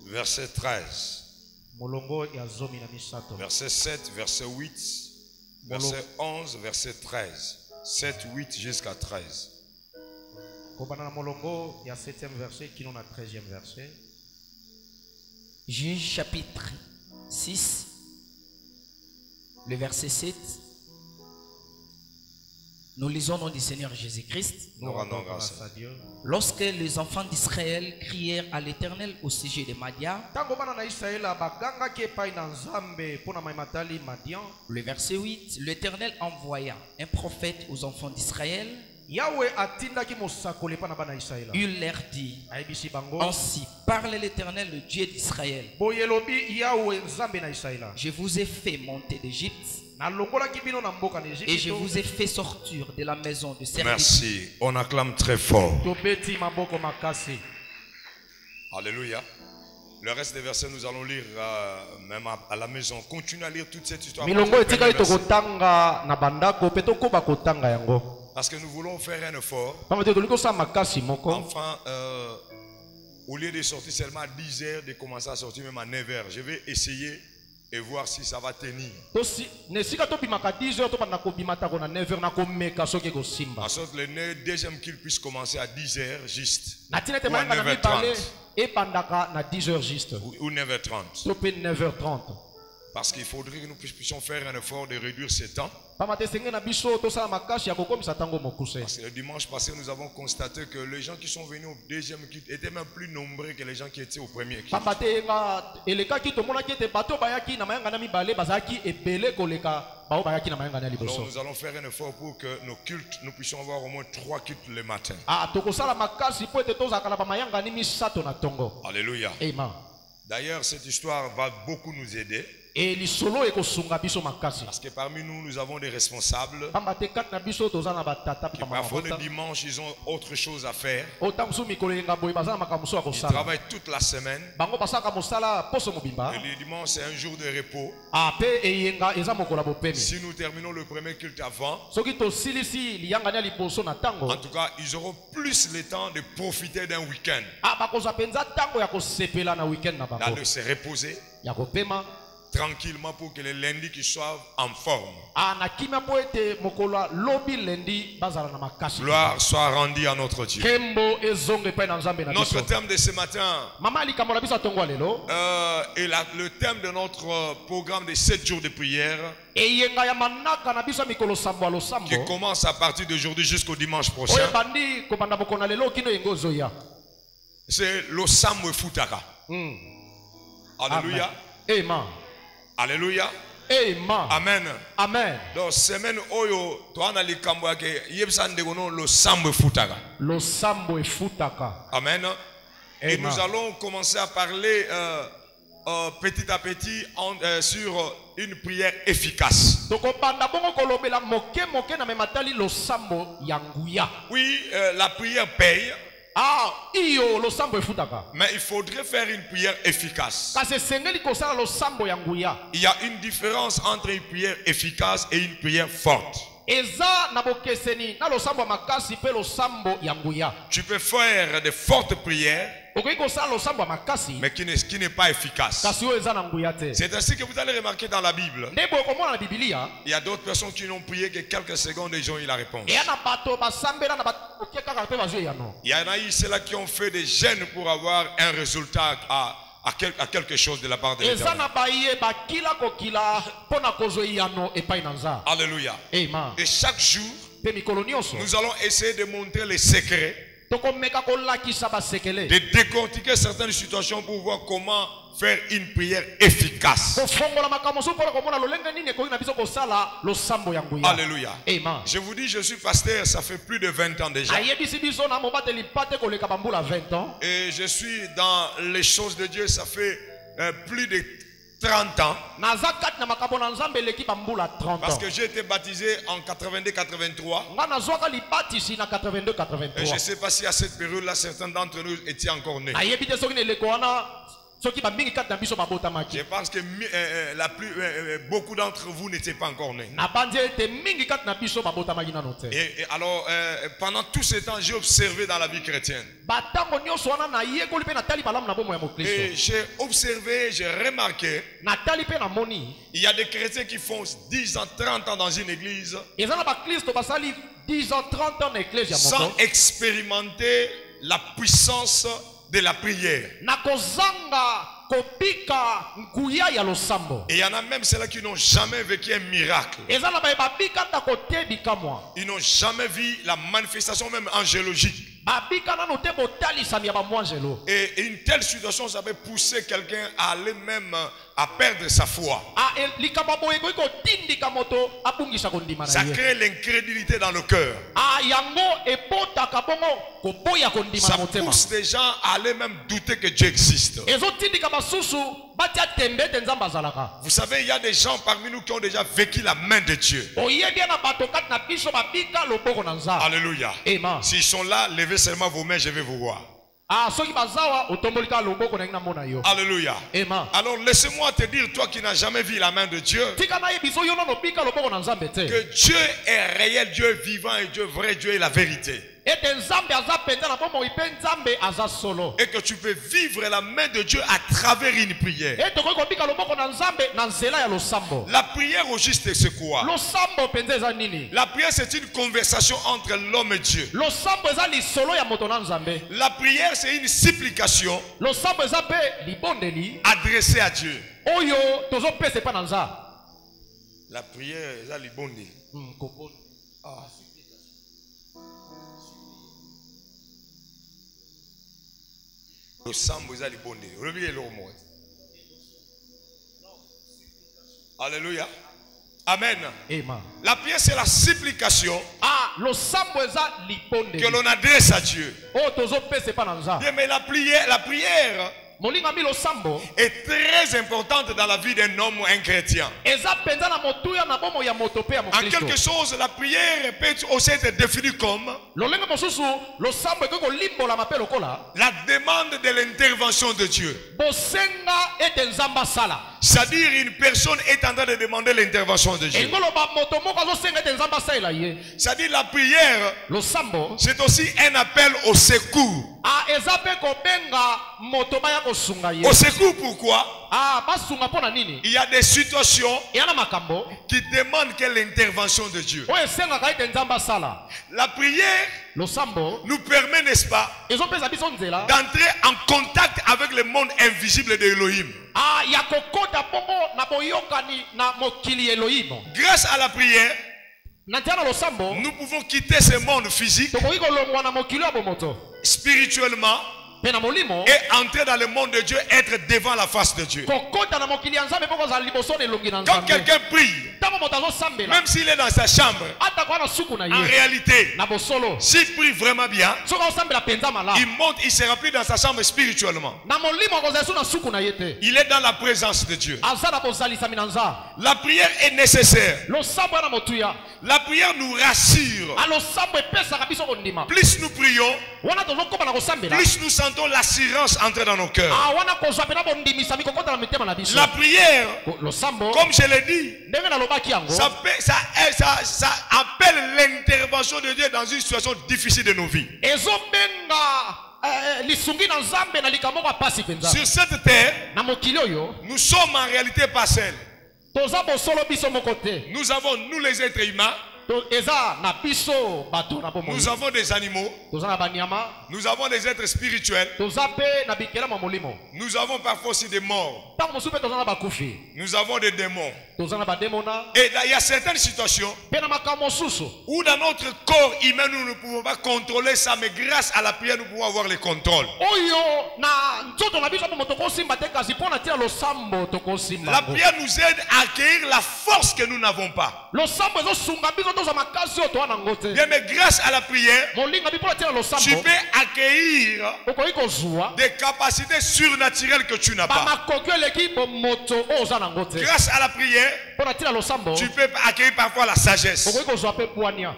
Verset 13. Verset 7, verset 8, verset 11, verset 13. 7, 8 jusqu'à 13. Juge chapitre 6, le verset 7. Nous lisons au nom du Seigneur Jésus-Christ. Nous rendons grâce à Dieu. Lorsque les enfants d'Israël crièrent à l'Éternel au sujet de Madian, le verset 8, l'Éternel envoya un prophète aux enfants d'Israël. Il leur dit, ainsi parle l'Éternel, le Dieu d'Israël. Je vous ai fait monter d'Égypte et je vous ai fait sortir de la maison de servitude. Merci. On acclame très fort. Alléluia. Le reste des versets, nous allons lire même à la maison. Continuez à lire toute cette histoire. Parce que nous voulons faire un effort. Enfin, au lieu de sortir seulement à 10 heures, de commencer à sortir même à 9 heures. Je vais essayer et voir si ça va tenir. En sorte, le deuxième qu'il puisse commencer à 10 heures juste. Ou à 9h30. Ou 9h30. Parce qu'il faudrait que nous puissions faire un effort de réduire ce temps. Parce que le dimanche passé, nous avons constaté que les gens qui sont venus au deuxième culte étaient même plus nombreux que les gens qui étaient au premier culte. Donc nous allons faire un effort pour que nos cultes, nous puissions avoir au moins 3 cultes le matin. Alléluia. D'ailleurs, cette histoire va beaucoup nous aider. Parce que parmi nous, nous avons des responsables qui parfois le dimanche, ils ont autre chose à faire. Ils travaillent toute la semaine. Et le dimanche, c'est un jour de repos. Si nous terminons le premier culte avant, en tout cas, ils auront plus le temps de profiter d'un week-end. D'aller se reposer tranquillement pour que les lundis qui soient en forme. Gloire soit rendue à notre Dieu. Notre thème de ce matin est le thème de notre programme de 7 jours de prière qui commence à partir d'aujourd'hui jusqu'au dimanche prochain. C'est le Samwe Futaka. Alléluia. Amen. Alléluia. Amen. Amen. Amen. Donc semaine oyo toana likambo yake yebsande gono lo sambo futaka. Lo sambo futaka. Amen. Et nous allons commencer à parler petit à petit sur une prière efficace. Oui, la prière paye. Mais il faudrait faire une prière efficace. Il y a une différence entre une prière efficace et une prière forte. Tu peux faire de fortes prières, mais qui n'est pas efficace. C'est ainsi que vous allez remarquer dans la Bible. Il y a d'autres personnes qui n'ont prié que quelques secondes et ils ont eu la réponse. Il y en a eu ceux-là qui ont fait des jeûnes pour avoir un résultat à quelque chose de la part de l'Éternel. Alléluia. Et chaque jour, nous allons essayer de montrer les secrets, de décortiquer certaines situations pour voir comment faire une prière efficace. Alléluia. Je vous dis, je suis pasteur, ça fait plus de 20 ans déjà. Et je suis dans les choses de Dieu, ça fait plus de 30 ans. Parce que j'ai été baptisé en 82-83. Et je ne sais pas si à cette période-là, certains d'entre nous étaient encore nés. Je pense que beaucoup d'entre vous n'étaient pas encore nés. Et alors, pendant tout ce temps, j'ai observé dans la vie chrétienne. Et j'ai observé, j'ai remarqué, il y a des chrétiens qui font 10 ans, 30 ans dans une église sans expérimenter la puissance de la prière. Et il y en a même ceux-là qui n'ont jamais vécu un miracle. Ils n'ont jamais vu la manifestation même angélogique. Et une telle situation, ça peut pousser quelqu'un à aller même à perdre sa foi. Ça crée l'incrédulité dans le cœur. Ça pousse des gens à aller même douter que Dieu existe. Vous savez, il y a des gens parmi nous qui ont déjà vécu la main de Dieu. Alléluia. S'ils sont là, levez seulement vos mains, je vais vous voir. Alléluia. Alors laissez-moi te dire, toi qui n'as jamais vu la main de Dieu, que Dieu est réel, Dieu est vivant et Dieu est vrai, Dieu est la vérité. Et que tu peux vivre la main de Dieu à travers une prière. La prière au juste, c'est quoi? La prière, c'est une conversation entre l'homme et Dieu. La prière, c'est une supplication adressée à Dieu. La prière, c'est libondé. Alléluia. Amen. La prière, c'est la supplication que l'on adresse à Dieu. Bien, mais la prière est très importante dans la vie d'un homme ou un chrétien. En quelque chose, la prière peut aussi être définie comme la demande de l'intervention de Dieu. C'est-à-dire une personne est en train de demander l'intervention de Dieu. C'est-à-dire la prière, c'est aussi un appel au secours. Au secours, pourquoi? Il y a des situations qui demandent que l'intervention de Dieu. La prière nous permet, n'est-ce pas, d'entrer en contact avec le monde invisible de Elohim. Grâce à la prière, nous pouvons quitter ce monde physique spirituellement et entrer dans le monde de Dieu, être devant la face de Dieu. Quand quelqu'un prie, même s'il est dans sa chambre, en réalité, s'il prie vraiment bien, il monte, il se remplit dans sa chambre spirituellement. Il est dans la présence de Dieu. La prière est nécessaire. La prière nous rassure. Plus nous prions, plus nous sentons l'assurance entrer dans nos cœurs. La prière, comme je l'ai dit, ça appelle l'intervention de Dieu dans une situation difficile de nos vies. Sur cette terre, nous sommes en réalité pas seuls. Nous avons, nous les êtres humains, nous avons des animaux, nous avons des êtres spirituels, nous avons parfois aussi des morts, nous avons des démons. Et il y a certaines situations où dans notre corps humain nous ne pouvons pas contrôler ça, mais grâce à la prière nous pouvons avoir le contrôle. La prière nous aide à acquérir la force que nous n'avons pas. Bien, mais grâce à la prière, tu peux accueillir des capacités surnaturelles que tu n'as pas. Grâce à la prière, tu peux accueillir parfois la sagesse.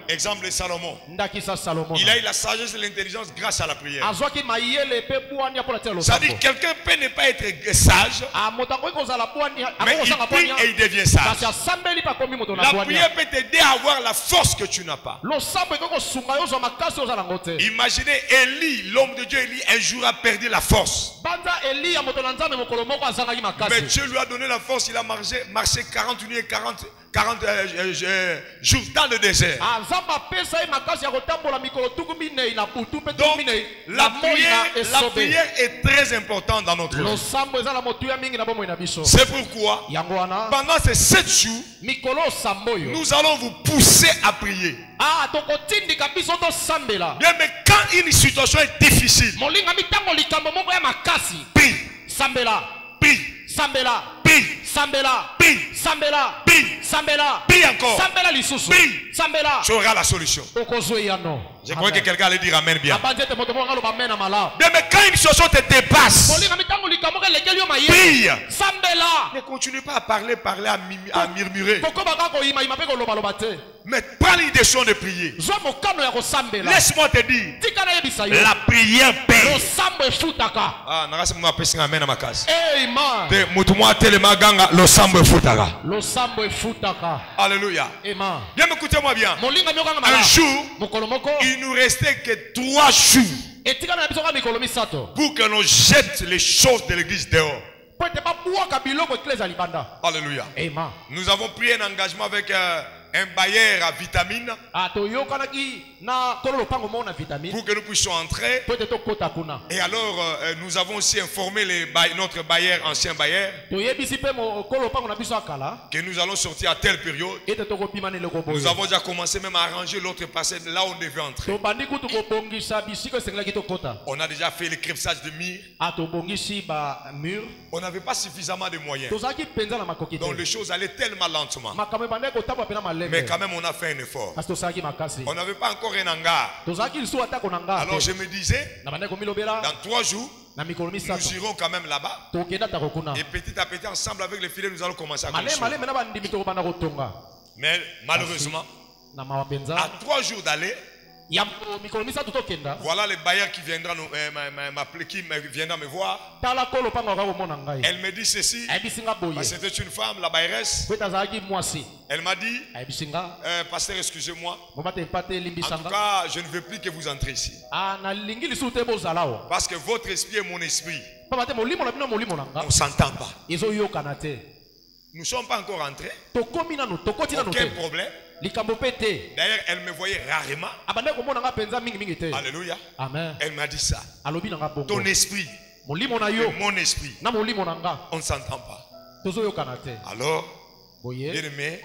Exemple de Salomon. Il a eu la sagesse et l'intelligence grâce à la prière. Ça dit que quelqu'un peut ne pas être sage, mais il prie et il devient sage. La prière peut t'aider à avoir la force que tu n'as pas. Imaginez Élie, l'homme de Dieu Élie, un jour a perdu la force. Mais Dieu lui a donné la force, il a marché 40 nuits et 40 jours dans le désert. Donc, la prière est très importante dans notre vie. C'est pourquoi, pendant ces 7 jours, nous allons vous pousser à prier. Bien, mais quand une situation est difficile, prie. Prie. Sambela, prie, Sambela, prie, Sambela, prie, Sambela, prie encore, Sambela lisusu, prie, Sambela, tu auras la solution. Je crois que quelqu'un allait dire amen bien. Bien, mais quand une situation te dépasse, prie. Ne continue pas à parler, à murmurer. Mais prends l'intention de prier. Laisse-moi te dire, la prière paie. Ah, amen à ma case. Alléluia. Bien, écoutez-moi bien. Un jour, il nous restait que 3 jours pour que l'on jette les choses de l'église dehors. Alléluia. Nous avons pris un engagement avec un bailleur à vitamines pour que nous puissions entrer. Et alors nous avons aussi informé notre bailleur, ancien bailleur, que nous allons sortir à telle période. Nous avons déjà commencé même à arranger l'autre passage là où on devait entrer. On a déjà fait le crépissage de murs. On n'avait pas suffisamment de moyens. Donc les choses allaient tellement lentement. Mais quand même on a fait un effort. On n'avait pas encore un hangar. Alors je me disais, dans 3 jours, nous irons quand même là-bas. Et petit à petit, ensemble avec les filets, nous allons commencer à construire. Mais malheureusement, à 3 jours d'aller, voilà le bailleur qui viendra m'appeler, qui viendra me voir. Elle me dit ceci. C'était une femme, la bailleresse. Elle m'a dit, pasteur, excusez-moi. En tout cas, je ne veux plus que vous entrez ici. Parce que votre esprit est mon esprit. On ne s'entend pas. Nous ne sommes pas encore entrés. Aucun problème. D'ailleurs, elle me voyait rarement. Alléluia. Amen. Elle m'a dit ça. Ton esprit et mon esprit, on ne s'entend pas. Alors, bien aimé,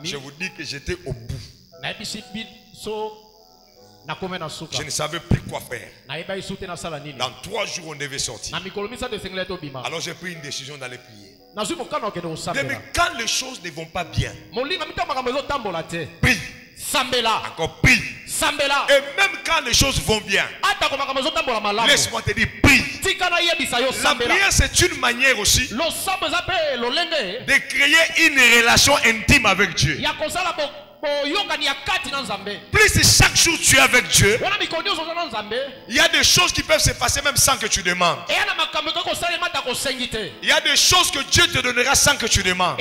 je vous dis que j'étais au bout. Je ne savais plus quoi faire. Dans 3 jours, on devait sortir. Alors j'ai pris une décision d'aller prier. Mais quand les choses ne vont pas bien, prie. Encore prie. Et même quand les choses vont bien, laisse-moi te dire, prie. La prière, c'est une manière aussi de créer une relation intime avec Dieu. Plus chaque jour tu es avec Dieu, il y a des choses qui peuvent se passer même sans que tu demandes. Il y a des choses que Dieu te donnera sans que tu demandes.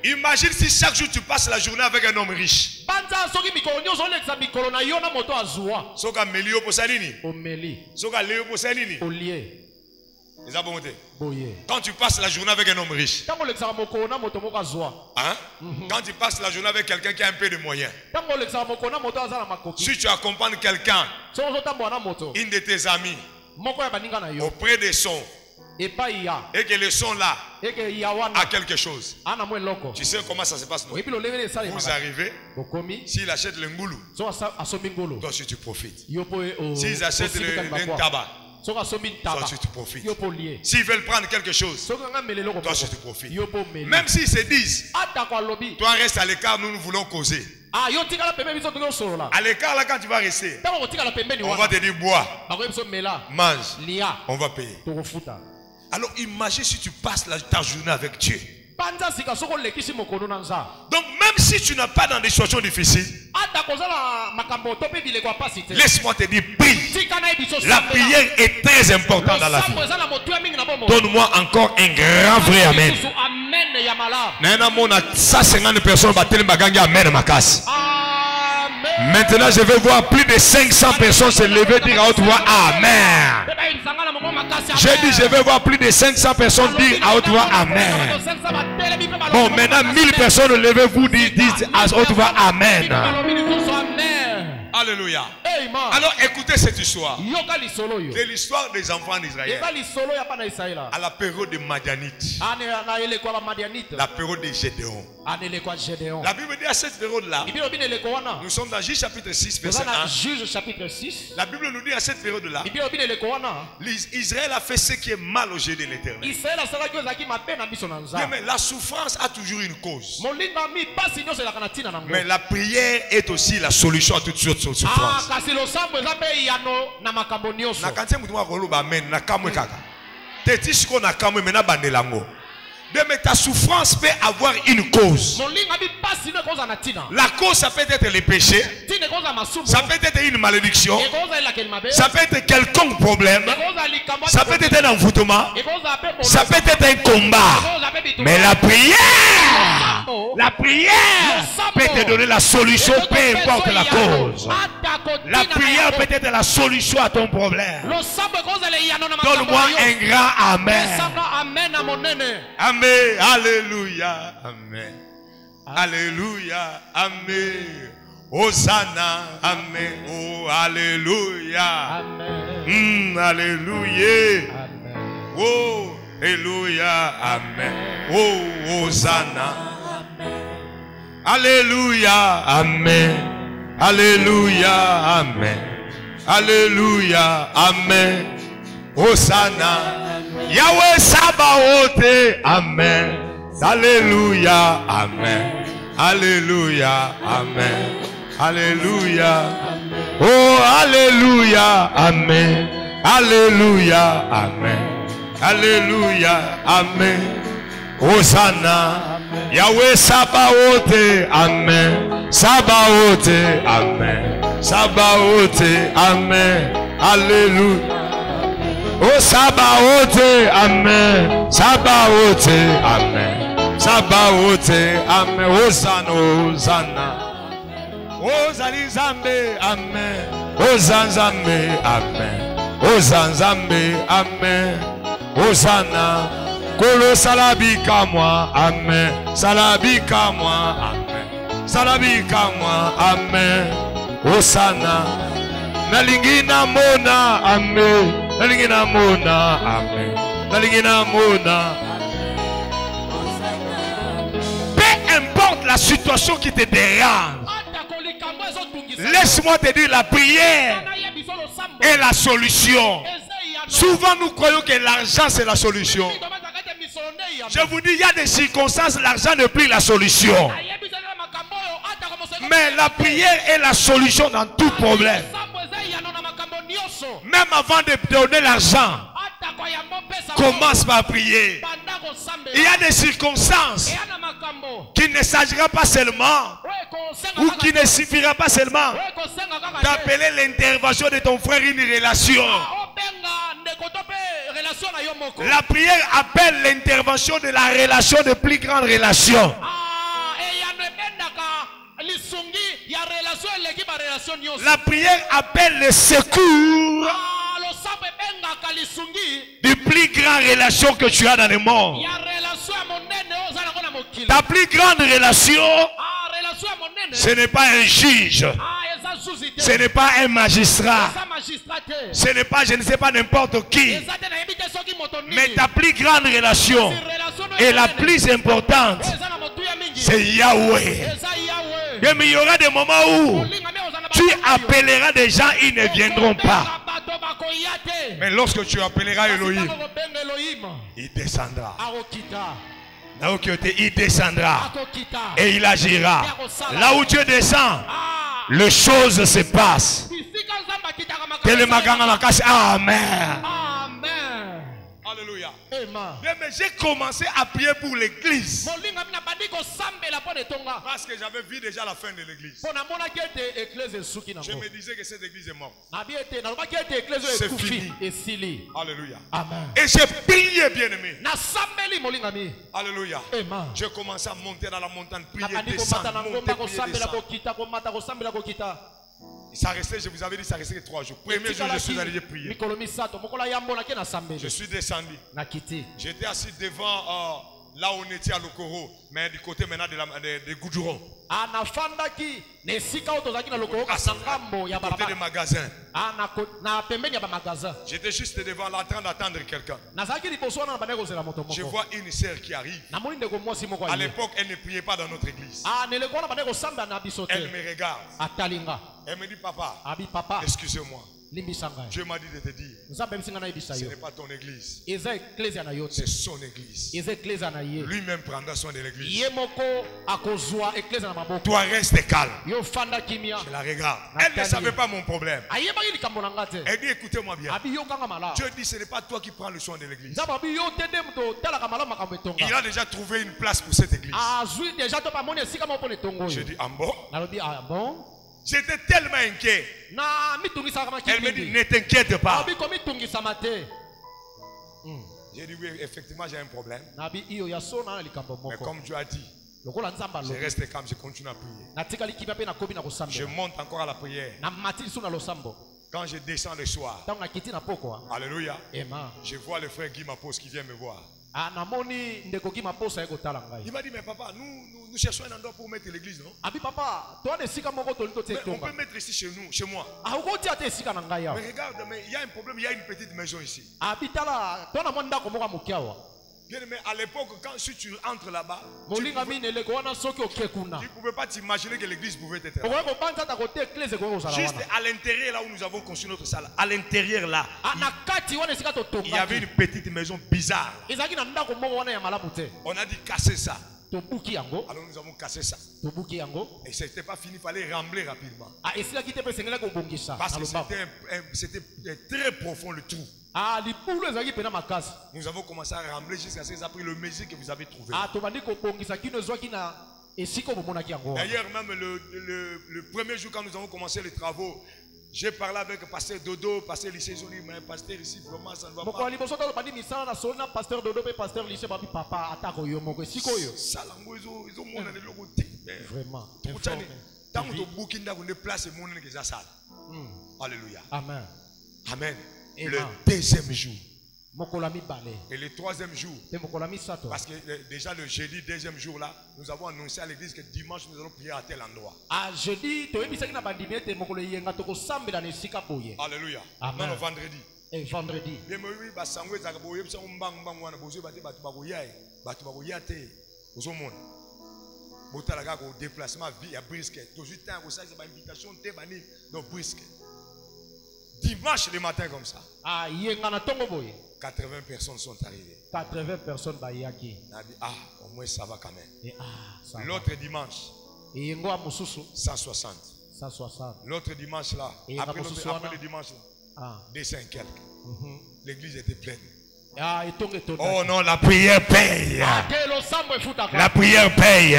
Imagine si chaque jour tu passes la journée avec un homme riche. Soka melio posalini. Soka leo posalini. Quand tu passes la journée avec un homme riche, hein? Quand tu passes la journée avec quelqu'un qui a un peu de moyens, si tu accompagnes quelqu'un, une de tes amis, auprès des sons, et que le son là a quelque chose, tu sais comment ça se passe, non? Vous arrivez, s'il achète le ngoulou, toi aussi tu profites. S'ils achètent le tabac, toi aussi tu profites. S'ils veulent prendre quelque chose, toi aussi tu profites. Même s'ils se disent, toi reste à l'écart, nous voulons causer. À l'écart, là, quand tu vas rester, on va te dire bois, mange, on va payer. Alors imagine si tu passes ta journée avec Dieu. Donc même si tu n'es pas dans des situations difficiles, laisse-moi te dire, prie. La prière est très importante dans la vie. Donne-moi encore un grand vrai amen. 150 personnes amen. Maintenant je vais voir plus de 500 personnes se lever et dire à haute voix amen. J'ai dit je vais voir plus de 500 personnes dire à haute voix amen. Bon, maintenant 1000 personnes levez-vous disent à haute voix amen. Alléluia. Alors écoutez cette histoire. C'est l'histoire des enfants d'Israël. À la période de Madianite. La période de Gédéon. La Bible dit à cette période-là. Nous sommes dans Juge chapitre 6 verset 1. La Bible nous dit à cette période-là. Israël a fait ce qui est mal aux yeux de l'Éternel. Mais la souffrance a toujours une cause. Mais la prière est aussi la solution à toutes sortes de souffrances. Mais ta souffrance peut avoir une cause. La cause, ça peut être le péché. Ça peut être une malédiction. Ça peut être quelconque problème. Ça peut être un envoûtement. Ça peut être un combat. Mais la prière peut te donner la solution, peu importe la cause. La prière peut être la solution à ton problème. Donne-moi un grand amen. Amen. Alléluia. Amen. Alléluia. Amen. Hosanna. Amen. Oh, alléluia. Amen. Alléluia. Oh, alléluia. Amen. Oh, Hosanna. Alléluia. Amen. Alléluia. Amen. Alléluia. Amen. Hosanna. Yahweh Sabaoth. Amen. Alléluia. Amen. Alléluia. Amen. Alléluia. Oh, alléluia. Amen. Alléluia. Amen. Alléluia. Amen. Hosanna. Yahweh Sabaoth. Amen. Sabaoth. Amen. Sabaoth. Amen. Alléluia. Oh Sabaoth, amen. Sabaoth, amen. Sabaoth, amen. Hosanna, Hosanna. Hosanna Zambe, amen. Hosanna Zambe, amen. Hosanna Zambe, amen. Hosanna. Kolo salabika moi, amen. Salabika moi, amen. Salabika moi, amen. Hosanna. Nalingina mona, amen. Nalingina mona, amen. Nalingina mona. Peu importe la situation qui te dérange, laisse-moi te dire, la prière est la solution. Souvent nous croyons que l'argent c'est la solution. Je vous dis, il y a des circonstances, l'argent n'est plus la solution. Mais la prière est la solution dans tout problème. Même avant de donner l'argent, commence par prier. Il y a des circonstances qui ne s'agira pas seulement, ou qui ne suffira pas seulement d'appeler l'intervention de ton frère une relation. La prière appelle l'intervention de la relation, de plus grande relation. La prière appelle le secours de plus grande relation que tu as dans le monde. Ta plus grande relation, ce n'est pas un juge, ce n'est pas un magistrat, ce n'est pas, je ne sais pas, n'importe qui. Mais ta plus grande relation et la plus importante, c'est Yahweh. Mais il y aura des moments où tu appelleras des gens, ils ne viendront pas. Mais lorsque tu appelleras Elohim, il descendra. Il descendra et il agira. Là où Dieu descend, les choses se passent. Amen. Alléluia. Mais j'ai commencé à prier pour l'église. Parce que j'avais vu déjà la fin de l'église. Je me disais que cette église est morte. C'est fini. Alléluia. Amen. Et j'ai prié, bien aimé. Alléluia. J'ai commencé à monter dans la montagne, prier, descendre, monter, prier, descendre. Ça restait, je vous avais dit, ça restait que 3 jours. Premier jour, je suis allé prier. Je suis descendu. J'étais assis devant là où on était à Lokoro, mais du côté maintenant de Goudouron. Du côté des magasins. J'étais juste devant là en train d'attendre quelqu'un. Je vois une sœur qui arrive. À l'époque, elle ne priait pas dans notre église. Elle me regarde. Elle me dit, papa, excusez-moi. Dieu m'a dit de te dire, ce n'est pas ton église, c'est son église. Lui-même prendra soin de l'église. Toi reste calme. Je la regarde. Elle ne savait pas mon problème. Elle dit, écoutez-moi bien. Dieu dit, ce n'est pas toi qui prends le soin de l'église. Il a déjà trouvé une place pour cette église. Je dis, ah bon? J'étais tellement inquiet. Elle me dit, ne t'inquiète pas. J'ai dit, oui, effectivement, j'ai un problème. Mais comme Dieu a dit, je reste calme, je continue à prier. Je monte encore à la prière. Quand je descends le soir, alléluia, je vois le frère Guy Mapos qui vient me voir. Il m'a dit, mais papa, nous cherchons un endroit pour mettre l'église, non? Mais on peut mettre ici chez nous, chez moi. Mais regarde, mais il y a un problème, il y a une petite maison ici. Bien aimé, à l'époque, si tu entres là-bas, tu ne pouvais pas t'imaginer que l'église pouvait être là. Juste à l'intérieur, là où nous avons construit notre salle, à l'intérieur là, il y avait une petite maison bizarre. On a dit casser ça. Alors nous avons cassé ça. Et ce n'était pas fini, il fallait rembler rapidement. Parce que c'était très profond le trou. Nous avons commencé à rembler jusqu'à ce qu'ils aient pris le mesure que vous avez trouvé. D'ailleurs, même le premier jour quand nous avons commencé les travaux, j'ai parlé avec le pasteur Dodo, pasteur lycée Zoli, mais pasteur ici, vraiment ça ne va pas. Vraiment. Alléluia. Amen. Amen. Le deuxième jour. Et le troisième jour. Parce que déjà le jeudi, deuxième jour là, nous avons annoncé à l'église que dimanche nous allons prier à tel endroit. Alléluia. Amen. Non, vendredi. Et vendredi. Dimanche le matin comme ça. 80 personnes sont arrivées. 80 personnes on a dit, au moins ça va quand même. L'autre dimanche, 160. 160. L'autre dimanche là, après le dimanche là, 200 et quelques. L'église était pleine. Oh non, la prière paye. La prière paye.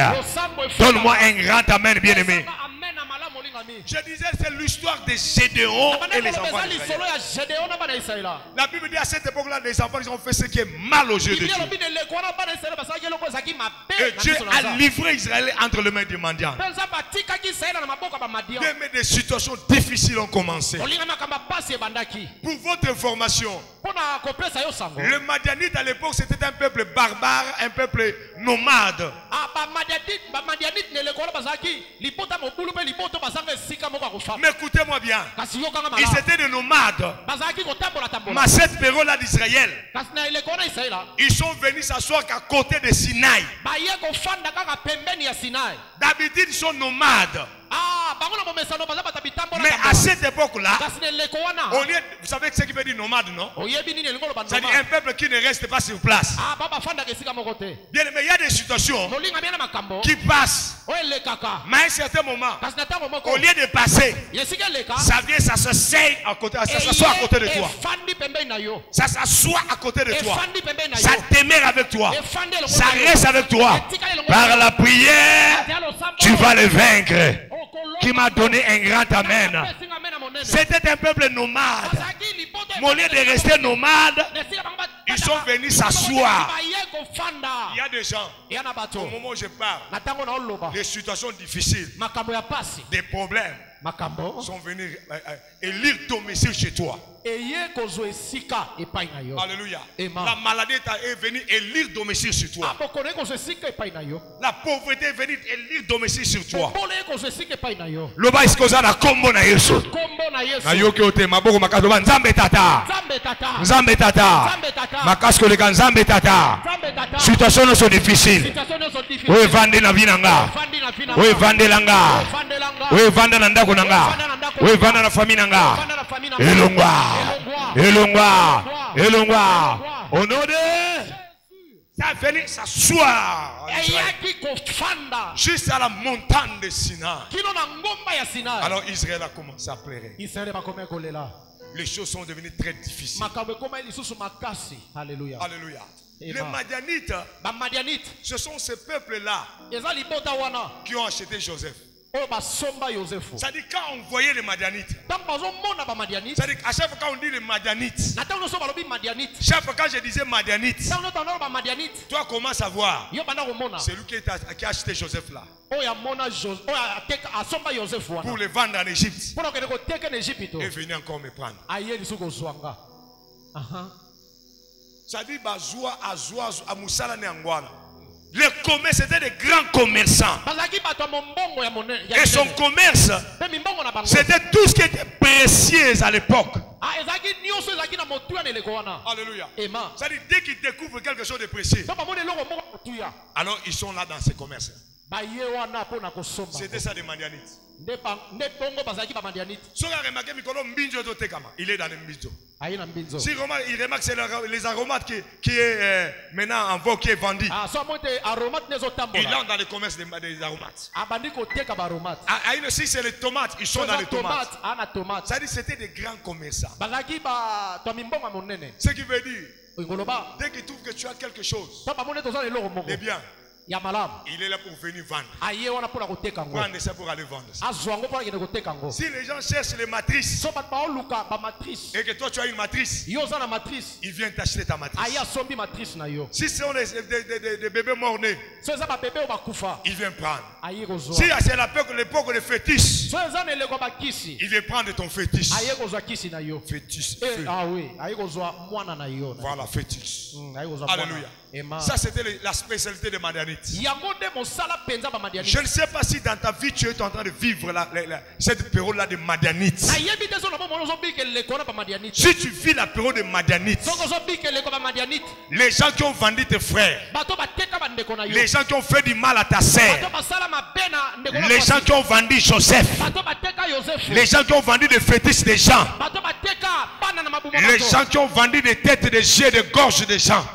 Donne-moi un grand amen, bien aimé. Je disais, c'est l'histoire de Gédéon et les enfants d'Israël. La Bible dit à cette époque-là, les enfants ils ont fait ce qui est mal aux yeux de Dieu. Et Dieu a livré Israël entre les mains des mendiants. Mais des situations difficiles ont commencé. Pour votre information, le Madianite à l'époque c'était un peuple barbare, un peuple nomade. Mais écoutez-moi bien, ils étaient des nomades. Mais à cette période-là d'Israël, ils sont venus s'asseoir qu'à côté de Sinaï. D'habitude ils sont nomades. Mais à cette époque-là, vous savez ce qui veut dire nomade, non? C'est-à-dire un peuple qui ne reste pas sur place. Bien, mais il y a des situations qui passent. Mais à un certain moment, au lieu de passer, ça vient, ça s'assied à côté, ça s'assoit à côté de toi. Ça s'assoit à côté de toi. Ça demeure avec toi. Ça reste avec toi. Par la prière, tu vas le vaincre. Qui m'a donné un grand amen. C'était un peuple nomade. Mais au lieu de rester nomade, ils sont venus s'asseoir. Il y a des gens, au moment où je parle, des situations difficiles, des problèmes, sont venus élire domicile chez toi. Alléluia. La maladie est venue élire domicile sur toi. La pauvreté est venue élire domicile sur toi. Loba iskoza na kombo na Yesu. Na yoke ote maboko makazoba nzambe tata. Nzambe tata. Makasko le nzambe tata. Situation sont difficiles. Oui vande na vinanga. Oui vande langa. Oui vande na ndako nanga. Oui vande na famille nanga. Elongwa. Elongwa. Au nom de ça venait s'asseoir juste à la montagne de Sinaï. Alors Israël a commencé à pleurer. Les choses sont devenues très difficiles. Alléluia. Alléluia. Les Madianites, ce sont ces peuples-là qui ont acheté Joseph. C'est-à-dire quand on voyait les Madianites, c'est-à-dire à chaque fois quand on dit les Madianites, chaque fois quand je disais Madianites, toi commences à voir, c'est lui qui a acheté Joseph là, pour le vendre en Égypte, et venir encore me prendre. C'est-à-dire les commerces, c'était des grands commerçants. Et son commerce, c'était tout ce qui était précieux à l'époque. Alléluia. C'est-à-dire dès qu'ils découvrent quelque chose de précieux, alors ils sont là dans ces commerces. C'était ça des Madianites. Il est dans le mbinzo. Si il remarque c'est les aromates qui est maintenant en vogue, qui est vendu. Il entre dans le commerce des aromates. Si c'est les tomates, ils sont dans les tomates. C'est-à-dire c'était des grands commerçants. Ce qui veut dire, dès qu'ils trouvent que tu as quelque chose, eh bien, il est là pour venir vendre. Prendre ça pour aller vendre. Si les gens cherchent les matrices et que toi tu as une matrice, ils viennent t'acheter ta matrice. Si ce sont des bébés morts-nés, ils viennent prendre. Si c'est l'époque de fétiche, ils viennent prendre ton fétiche. Fétiche. Voilà, fétiche. Alléluia. Ça c'était la spécialité de Madianites. Je ne sais pas si dans ta vie tu es en train de vivre cette période-là de Madianites. Si tu vis la période de Madianites, les gens qui ont vendu tes frères, les gens qui ont fait du mal à ta sœur, les gens qui ont vendu Joseph, les gens qui ont vendu des fétiches des gens, les gens qui ont vendu des têtes, des yeux, des gorges des gens,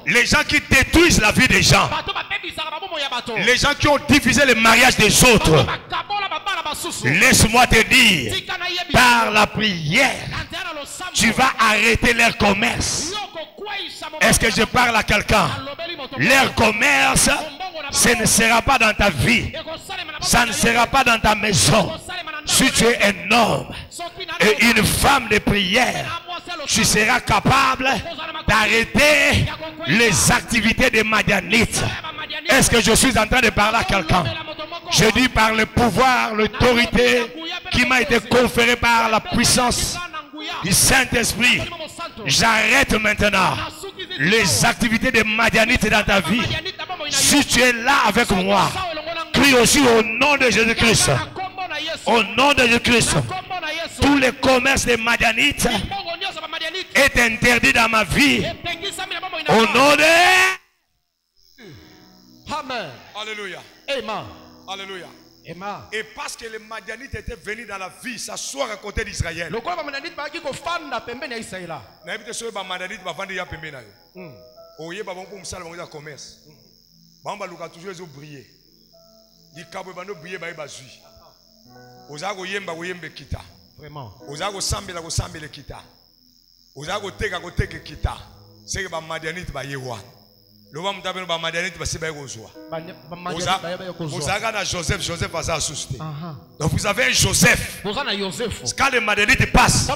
les gens qui détruisent la vie des gens, les gens qui ont divisé le mariage des autres, laisse-moi te dire, par la prière, tu vas arrêter leur commerce. Est-ce que je parle à quelqu'un? Leur commerce, ce ne sera pas dans ta vie, ça ne sera pas dans ta maison. Si tu es un homme et une femme de prière, tu seras capable d'arrêter les activités des Madianites. Est-ce que je suis en train de parler à quelqu'un? Je dis par le pouvoir, l'autorité qui m'a été conférée par la puissance du Saint-Esprit. J'arrête maintenant les activités des Madianites dans ta vie. Si tu es là avec moi, crie aussi au nom de Jésus-Christ. Au nom de Jésus-Christ, tous les commerces des Madianites est interdit dans ma vie. Au nom de... Amen. Alléluia. Amen. Alléluia. Et parce que les Madianites étaient venus dans la vie s'asseoir à côté d'Israël. Vraiment. Joseph a assisté. Donc vous avez un Joseph. Quand les Madianites passent,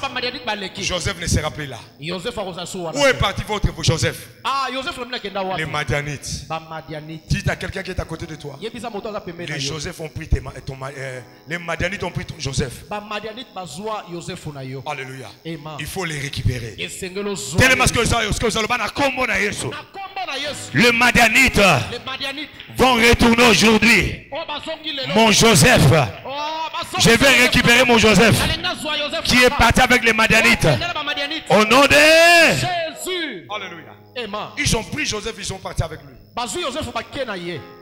Joseph ne sera plus là. Où est parti votre Joseph? Les Madianites. Dites à quelqu'un qui est à côté de toi. Les Joseph ont pris les Madianites ont pris ton Joseph. Alléluia. Il faut les récupérer. Tellement que les Madianites vont retourner aujourd'hui. Mon Joseph, je vais récupérer mon Joseph qui est parti avec les Madianites. Au nom de Jésus. Alléluia. Ils ont pris Joseph, ils sont partis avec lui.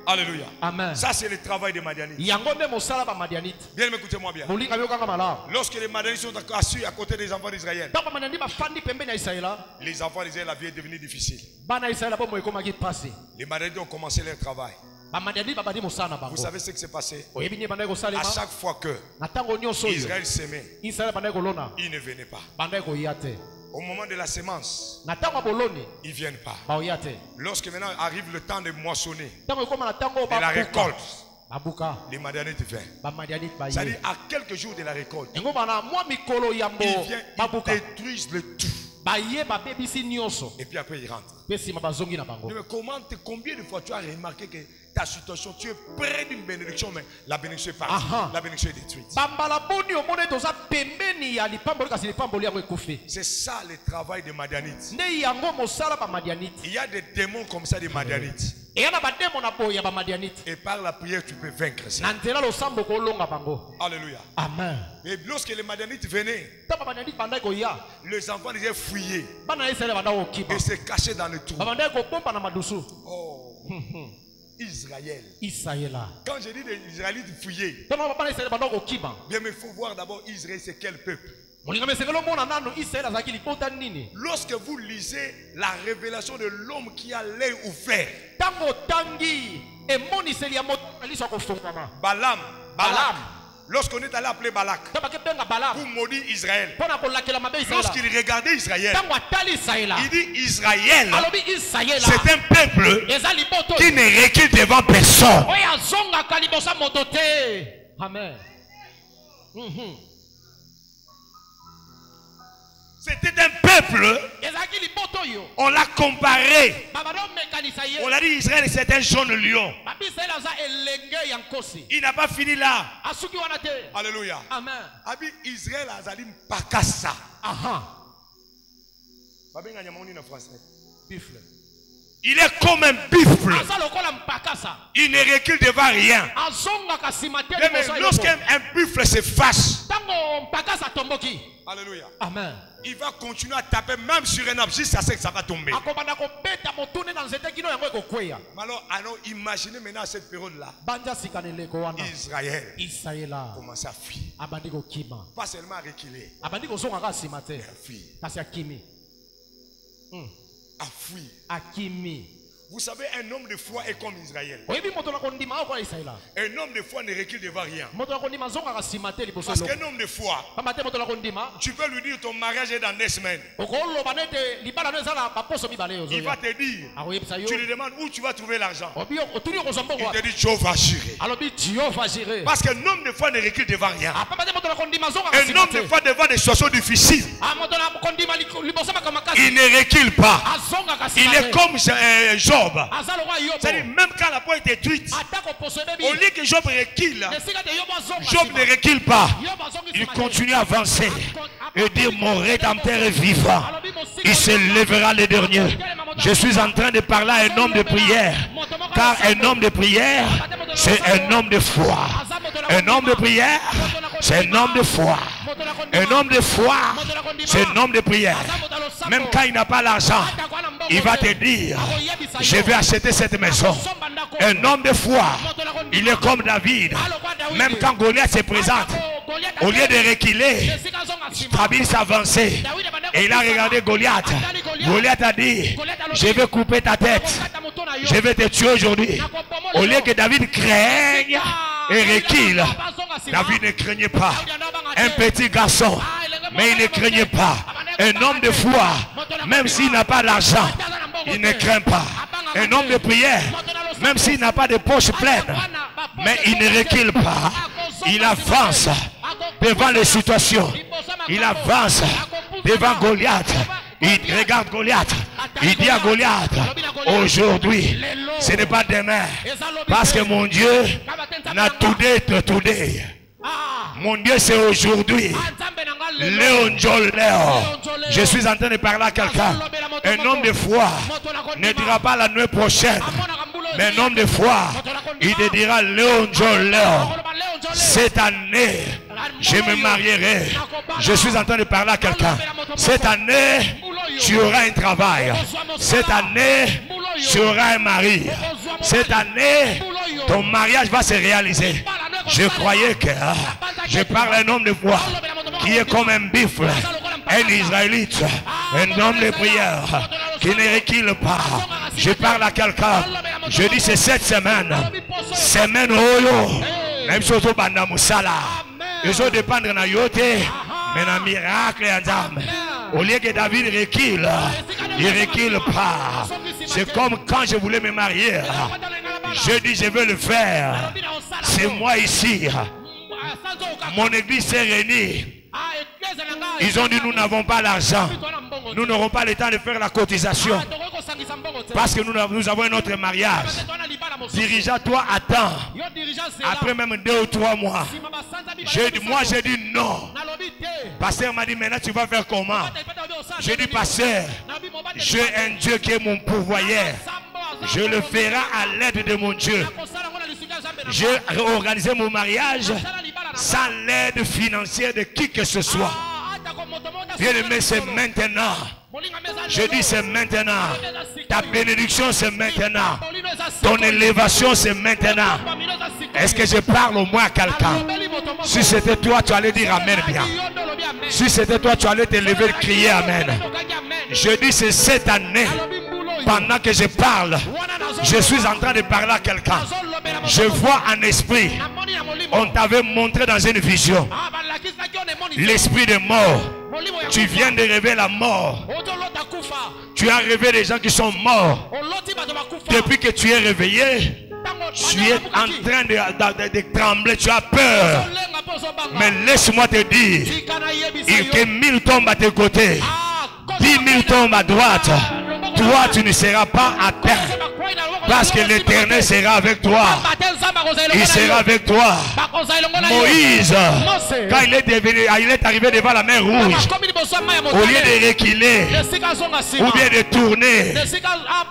Alléluia. Amen. Ça c'est le travail des Madianites. Bien, écoutez-moi bien. Lorsque les Madianites sont assis à côté des enfants d'Israël, les enfants d'Israël, la vie est devenue difficile. Les Madianites ont commencé leur travail. Vous savez ce qui s'est passé? À chaque fois que Israël s'aimait, il ne venait pas. Au moment de la semence, ils ne viennent pas. Lorsque maintenant arrive le temps de moissonner, de la récolte, les Madianites viennent. C'est-à-dire à quelques jours de la récolte, ils viennent, ils détruisent le tout. Et puis après ils rentrent. Mais combien de fois tu as remarqué que ta situation, tu es près d'une bénédiction, mais la bénédiction est partie, la bénédiction est détruite. C'est ça le travail des Madianites. Il y a des démons comme ça des Madianites. Et par la prière, tu peux vaincre ça. Alléluia. Amen. Et lorsque les Madianites venaient, les enfants disaient fouiller et se cachaient dans le trou. Oh. Israël. Quand je dis les Israélites fouiller, bien, mais il faut voir d'abord Israël, c'est quel peuple. Lorsque vous lisez la révélation de l'homme qui a l'œil ouvert, Balaam, lorsqu'on est allé appeler Balak pour maudire Israël, lorsqu'il regardait Israël, il dit Israël, c'est un peuple qui ne recule devant personne. Amen. C'était un peuple, on l'a comparé. On a dit Israël c'est un jaune lion. Il n'a pas fini là. Alléluia. Amen. Israël a zali mpakasa. Il est comme un buffle. Il ne recule devant rien. Mais lorsqu'un buffle se fâche, alléluia. Amen. Il va continuer à taper même sur un arbre jusqu'à ce que ça va tomber. Alors imaginez maintenant cette période-là. Israël commence à fuir. Pas seulement à reculer. À fuir. À fuir. Vous savez, un homme de foi est comme Israël. Un homme de foi ne recule devant rien. Parce qu'un homme de foi, tu peux lui dire ton mariage est dans 2 semaines. Il va te dire, tu lui demandes où tu vas trouver l'argent. Il te dit, Dieu va gérer. Parce qu'un homme de foi ne recule devant rien. Un homme de foi devant des situations difficiles, il ne recule pas. Il est comme Job. C'est-à-dire, même quand la porte est détruite, au lieu que Job recule, Job ne recule pas. Il continue à avancer et dire mon rédempteur est vivant. Il se lèvera le dernier. Je suis en train de parler à un homme de prière. Car un homme de prière, c'est un homme de foi. Un homme de prière, c'est un homme de foi. Un homme de foi, c'est un homme de prière. Même quand il n'a pas l'argent, il va te dire, je vais acheter cette maison. Un homme de foi, il est comme David. Même quand Goliath se présente, au lieu de reculer, David s'avançait. Et il a regardé Goliath. Goliath a dit, je vais couper ta tête. Je vais te tuer aujourd'hui. Au lieu que David craigne et recule, David ne craignait pas. Un petit garçon, mais il ne craignait pas. Un homme de foi, même s'il n'a pas d'argent, il ne craint pas. Un homme de prière, même s'il n'a pas de poche pleine, mais il ne recule pas. Il avance devant les situations. Il avance devant Goliath. Il regarde Goliath. Il dit à Goliath, aujourd'hui, ce n'est pas demain. Parce que mon Dieu n'a tout dit. Mon Dieu, c'est aujourd'hui. Léon Joléo. Je suis en train de parler à quelqu'un. Un homme de foi ne dira pas la nuit prochaine. Mais un homme de foi, il te dira, Léon Joléo, cette année, je me marierai. Je suis en train de parler à quelqu'un. Cette année, tu auras un travail. Cette année, tu auras un mari. Cette année, ton mariage va se réaliser. Je croyais que je parle à un homme de foi qui est comme un buffle, un Israélite, un homme de prière qui ne recule pas. Je parle à quelqu'un. Je dis c'est cette semaine. Semaine Oyo. Même chose au Banda Moussala. Ils ont dépendre de yote, mais un miracle et un âme. Au lieu que David recule, il ne recule pas. C'est comme quand je voulais me marier. Je dis je veux le faire. C'est moi ici. Mon église s'est réunie. Ils ont dit nous n'avons pas l'argent. Nous n'aurons pas le temps de faire la cotisation. Parce que nous avons un autre mariage. Dirigeant-toi, attends. Après même 2 ou 3 mois. Moi j'ai dit non. Pasteur m'a dit maintenant tu vas faire comment? J'ai dit pasteur, j'ai un Dieu qui est mon pourvoyeur. Je le ferai à l'aide de mon Dieu. J'ai organisé mon mariage sans l'aide financière de qui que ce soit. Bien aimé, c'est maintenant. Je dis c'est maintenant. Ta bénédiction c'est maintenant. Ton élévation c'est maintenant. Est-ce que je parle au moins à quelqu'un? Si c'était toi, tu allais dire amen bien. Si c'était toi, tu allais te lever et crier amen. Je dis c'est cette année. Pendant que je parle, je suis en train de parler à quelqu'un. Je vois un esprit. On t'avait montré dans une vision l'esprit de mort. Tu viens de rêver la mort. Tu as rêvé des gens qui sont morts. Depuis que tu es réveillé, tu es en train de trembler. Tu as peur. Mais laisse-moi te dire, il que 1000 tombent à tes côtés, 10 000 tombent à droite. Toi, tu ne seras pas atteint. Parce que l'Éternel sera avec toi. Il sera avec toi. Moïse, quand il est arrivé devant la mer rouge, au lieu de reculer ou bien de tourner,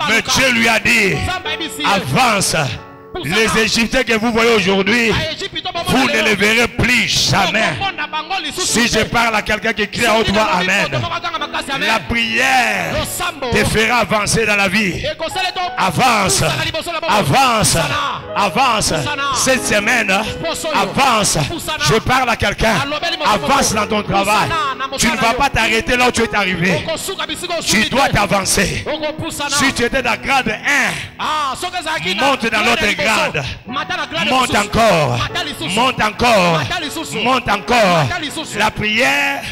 mais Dieu lui a dit, avance. Les Égyptiens que vous voyez aujourd'hui, vous ne les verrez plus jamais. Si je parle à quelqu'un qui crie à haute voix amen, la prière te fera avancer dans la vie. Avance, avance, avance. Cette semaine, avance. Je parle à quelqu'un, avance dans ton travail. Tu ne vas pas t'arrêter là où tu es arrivé. Tu dois t'avancer. Si tu étais dans grade 1, monte dans l'autre grade. Monte encore, monte encore, monte encore. La prière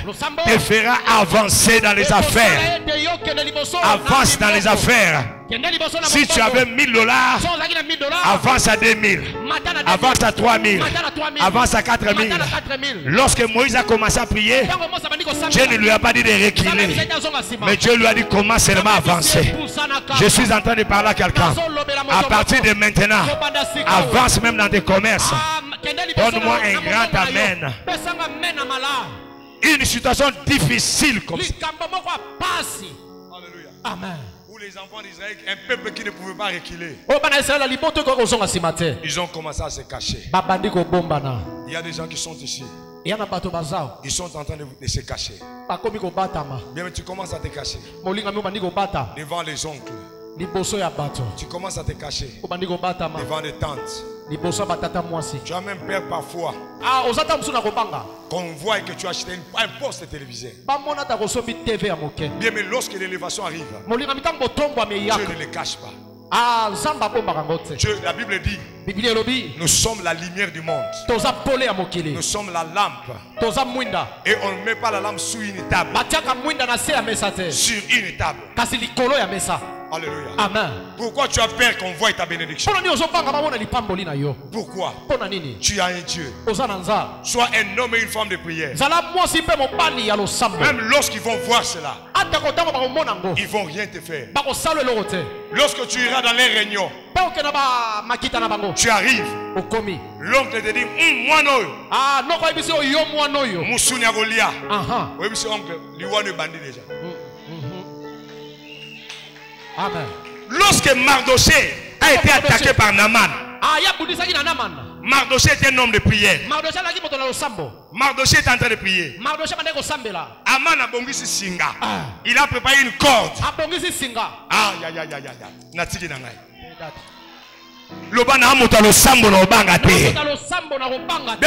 te fera avancer dans les affaires. Avance dans les affaires. Si tu avais $1000, avance à 2000, avance à 3000, avance à 4000. Lorsque Moïse a commencé à prier, Dieu ne lui a pas dit de reculer, mais Dieu lui a dit comment seulement avancer. Je suis en train de parler à quelqu'un. À partir de maintenant, avance même dans tes commerces. Donne-moi un grand amen. Une situation difficile comme ça. Alléluia. Amen. Les enfants d'Israël, un peuple qui ne pouvait pas reculer. Ils ont commencé à se cacher. Il y a des gens qui sont ici. Ils sont en train de se cacher. Bien, mais tu commences à te cacher devant les oncles. Tu commences à te cacher devant les tantes. Tu as même peur parfois qu'on voit que tu as acheté un poste télévisé. Bien, mais lorsque l'élévation arrive, Dieu ne le cache pas. La Bible dit, nous sommes la lumière du monde. Nous sommes la lampe. Et on ne met pas la lampe sur une table. Sur une table. Alléluia. Amen. Pourquoi tu as peur qu'on voie ta bénédiction? Pourquoi? Tu as un Dieu. Sois un homme et une femme de prière. Même lorsqu'ils vont voir cela, ils ne vont rien te faire. Lorsque tu iras dans les réunions, tu arrives, l'oncle te dit, moi non. Moussou Niagolia. Oui, monsieur oncle, lui bandit déjà. Amen. Lorsque Mardoché a été attaqué par Naaman, Mardoché était un homme de prière. Mardoché est en train de prier. Aman a bongisi singa. Il a préparé une corde.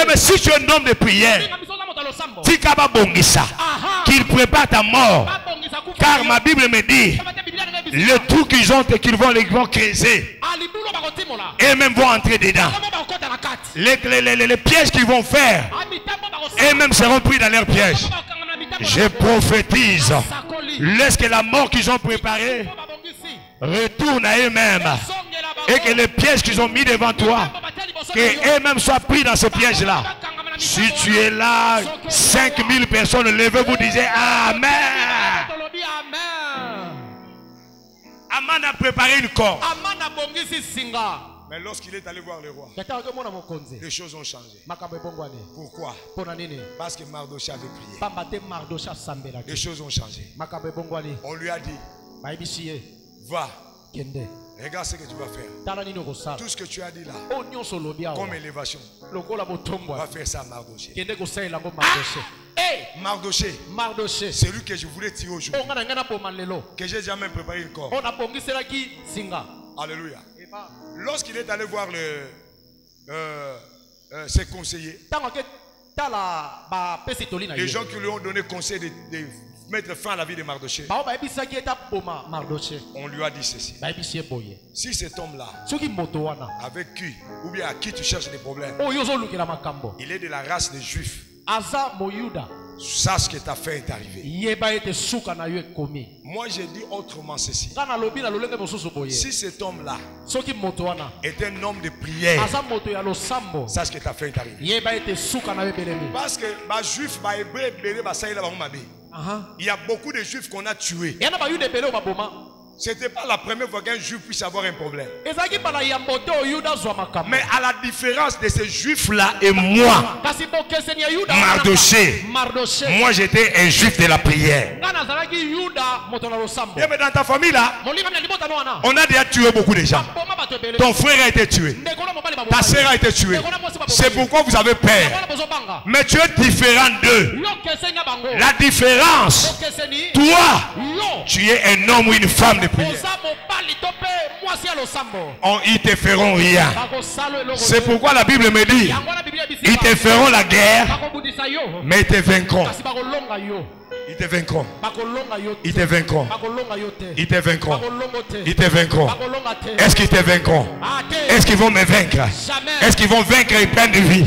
Mais si tu es un homme de prière, qu'il prépare ta mort. Car ma Bible me dit, le trou qu'ils ont et qu'ils vont creuser, et même vont entrer dedans. Les pièges qu'ils vont faire, et même seront pris dans leurs pièges. Je prophétise, lorsque la mort qu'ils ont préparée retourne à eux-mêmes, et que les pièges qu'ils ont mis devant toi, qu'eux-mêmes soient pris dans ce piège-là. Si tu es là, 5000 personnes, levez-vous, disiez Amen. Aman a préparé une corde. Mais lorsqu'il est allé voir le roi, les choses ont changé. Pourquoi? Parce que Mardoché avait prié. Les choses ont changé. On lui a dit, va. Regarde ce que tu vas faire. Tout ce que tu as dit là, comme élévation, va faire ça à Mardoché. Mardoché, c'est lui que je voulais tirer aujourd'hui. Que j'ai jamais préparé une corde. Alléluia. Lorsqu'il est allé voir ses conseillers, les gens qui lui ont donné conseil de mettre fin à la vie de Mardoché, on lui a dit ceci. Si cet homme-là, avec qui, ou bien à qui tu cherches des problèmes, il est de la race des Juifs, sache que ta fin est arrivée. Moi j'ai dit autrement ceci. Si cet homme-là est un homme de prière, sache que ta fin est arrivée. Parce que les Juifs, il y a beaucoup de Juifs qu'on a tués. C'était pas la première fois qu'un juif puisse avoir un problème. Mais à la différence de ces juifs-là et moi, Mardoché, moi j'étais un juif de la prière. Et mais dans ta famille là, on a déjà tué beaucoup de gens. Ton frère a été tué. Ta soeur a été tuée. C'est pourquoi vous avez peur. Mais tu es différent d'eux. La différence, toi, tu es un homme ou une femme de prière. Ils te feront rien. C'est pourquoi la Bible me dit, ils te feront la guerre, mais ils te vaincront. Ils te vaincront. Ils te vaincront. Ils te vaincront. Ils te vaincront. Est-ce qu'ils te vaincront? Est-ce qu'ils vont me vaincre? Est-ce qu'ils vont vaincre et prendre de vie?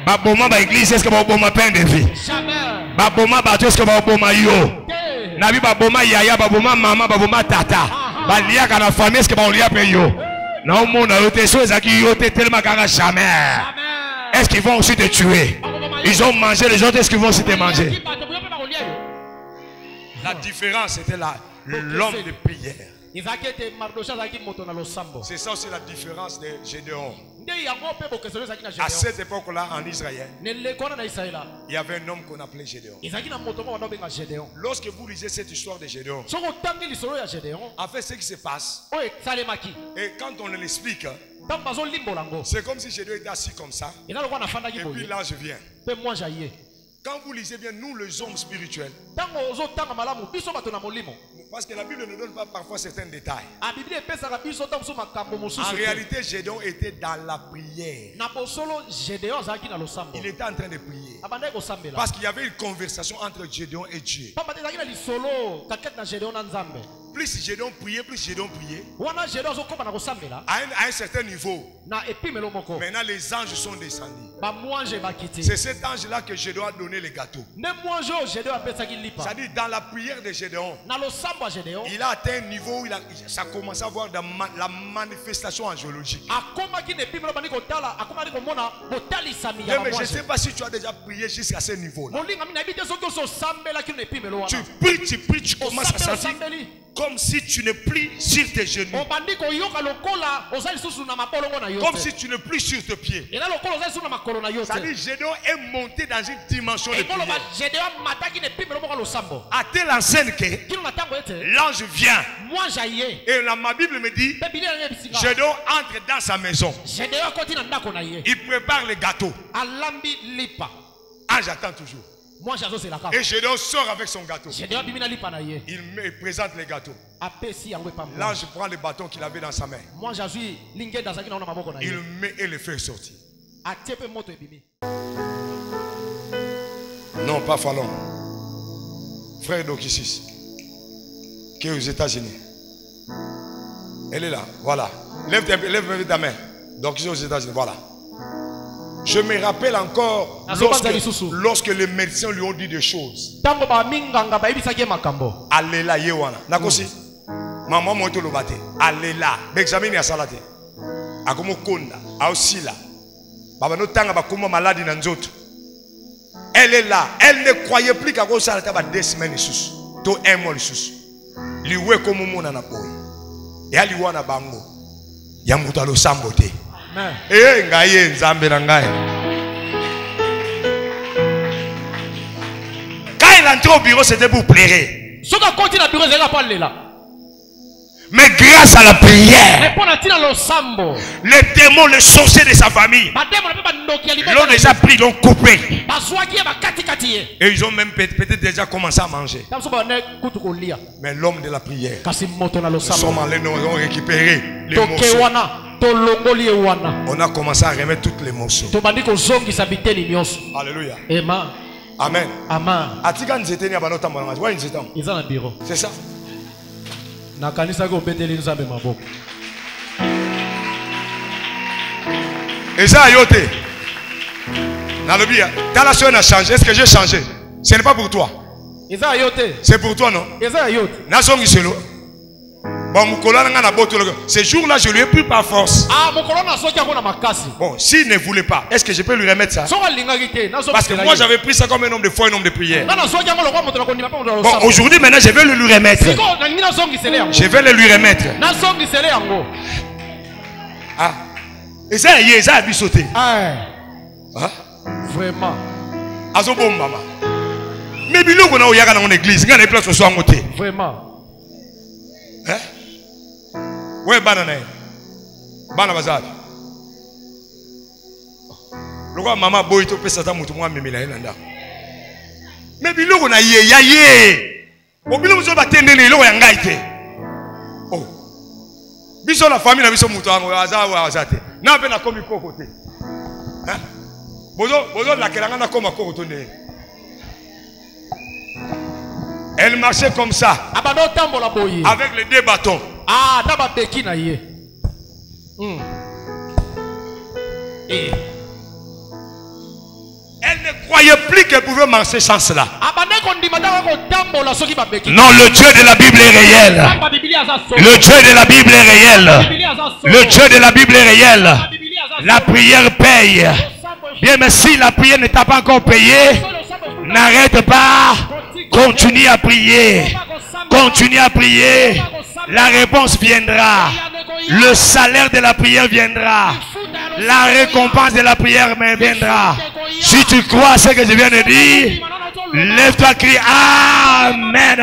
Baboma ba église, est-ce que baboma peine de vie? Baboma ba est-ce que baboma yo? Nabi baboma yaya, baboma maman, baboma tata. Baliaka na famille, est-ce que balia pe yo? Na monde a été so ezaki yo tellement kanga jamais. Est-ce qu'ils vont aussi te tuer? Ils ont mangé les autres, est-ce qu'ils vont aussi te manger? La différence c'était là, l'homme de prière. C'est ça aussi la différence de Gédéon. À cette époque-là en Israël, il y avait un homme qu'on appelait Gédéon. Lorsque vous lisez cette histoire de Gédéon, en fait ce qui se passe, et quand on l'explique, c'est comme si Gédéon était assis comme ça, et puis là je viens. Quand vous lisez bien, nous les hommes spirituels, Parce que la Bible ne donne pas parfois certains détails. En réalité, Gédéon était dans la prière. Il était en train de prier. Parce qu'il y avait une conversation entre Gédéon et Dieu. Plus Gédéon priait, à un certain niveau. Maintenant, les anges sont descendus. C'est cet ange-là que Gédéon a donné les gâteaux. C'est-à-dire, dans la prière de Gédéon, il a atteint un niveau où ça commence à voir la manifestation angiologique. Mais je ne sais pas si tu as déjà prié jusqu'à ce niveau-là. Tu pries, tu commences à sentir comme si tu n'es plus sur tes genoux. Comme si tu n'es plus sur tes pieds. C'est-à-dire, Gédéon est monté dans une dimension de prière. À telle enseigne que l'ange vient. Et ma Bible me dit, Gédéon entre dans sa maison. Il prépare les gâteaux. Ange attend toujours. Et Gédéon sort avec son gâteau. Il présente les gâteaux. L'ange prend le bâton qu'il avait dans sa main. Il met et le fait sortir. Non, pas Fallon. Frère Dokisis, qui est aux États-Unis. Elle est là, voilà. Lève ta main. Dokisis aux États-Unis, voilà. Je me rappelle encore lorsque les médecins lui ont dit des choses. Alléla yewana. Nakosi. Maman moto lo bate. Alléla. L'examen ya salate. Akomo konda. Aosila. Baba no tanga bakoma maladie na nzoto. Elle est là. Elle ne croyait plus qu'à cause ça taba 2 semaines sous. To 1 mois sous. Liwe komo mona na boy. Ya liwana bango. Ya mutalo sambote. Eh ngaye nzambe na ngaye. Quand il entre au bureau, c'était pour plaire. Mais grâce à la prière, les démons, les sorciers de sa famille l'ont déjà pris, l'ont coupé. Et ils ont même peut-être déjà commencé à manger. Mais l'homme de la prière, nous sommes allés, nous avons récupéré les morceaux. On a commencé à remettre tous les morceaux. Alléluia. Amen. C'est ça. Et ça a yoté. Ta relation a changé. Est-ce que j'ai changé? Ce n'est pas pour toi. C'est pour toi, non? Ce jour-là, je lui ai pris par force. Bon, s'il ne voulait pas, est-ce que je peux lui remettre ça? Parce que moi, j'avais pris ça comme un homme de foi, un homme de prière. Bon, aujourd'hui, maintenant, je vais le lui remettre. Je vais le lui remettre. Ah. Et ça, il y a un sauté. Vraiment. Azobom mama. Mais bilo qu'on a oyaga dans l'église, il y a des places où soit côté. Vraiment. Hein? Ouais, banane. Bana bazar. Le roi maman boy to pesa ta mutu moi memela nanda. Mais bilo qu'on a yé. Au bilo zo batende ne lo yanga ite. Oh. Biso la famille na biso mutu ango azawa azate. Na pe na komi kokote. Hein? Bozo la kelanga na koma kokote. Elle marchait comme ça. Avec les 2 bâtons. Elle ne croyait plus qu'elle pouvait marcher sans cela. Non, le Dieu de la Bible est réel. Le Dieu de la Bible est réel. Le Dieu de la Bible est réel. La prière paye. Bien, mais si la prière ne t'a pas encore payé, n'arrête pas. Continue à prier. Continue à prier. La réponse viendra. Le salaire de la prière viendra. La récompense de la prière viendra. Si tu crois ce que je viens de dire, lève-toi, crie Amen.